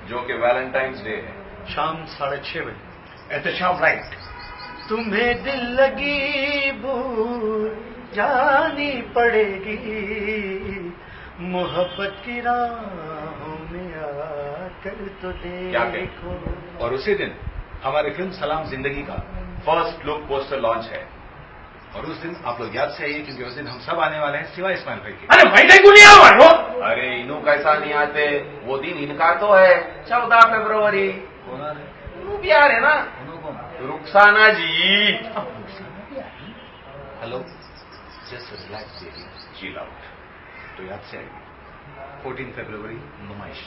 जो कि Valentine's day है। शाम 6:30 बजे। At the sharp right. तुम्हें दिल लगी भूल जानी पड़ेगी, मोहब्बत की राहों में आकर तो देखो। और उसी दिन हमारी फिल्म सलाम जिंदगी का फर्स्ट लुक पोस्टर लॉन्च है। और उस दिन आप लोग याद से आइए, क्योंकि उस दिन हम सब आने वाले हैं सिवाय इस्माइल भाई के। अरे भाई को नहीं आवा। अरे इनू कैसा नहीं आते, वो दिन इनका तो है 14 फरवरी। इनू भी आ रहे ना, Rukhsana ji. Hello, just relax baby, chill out. तो याद से आइए 14 फरवरी नुमाइश।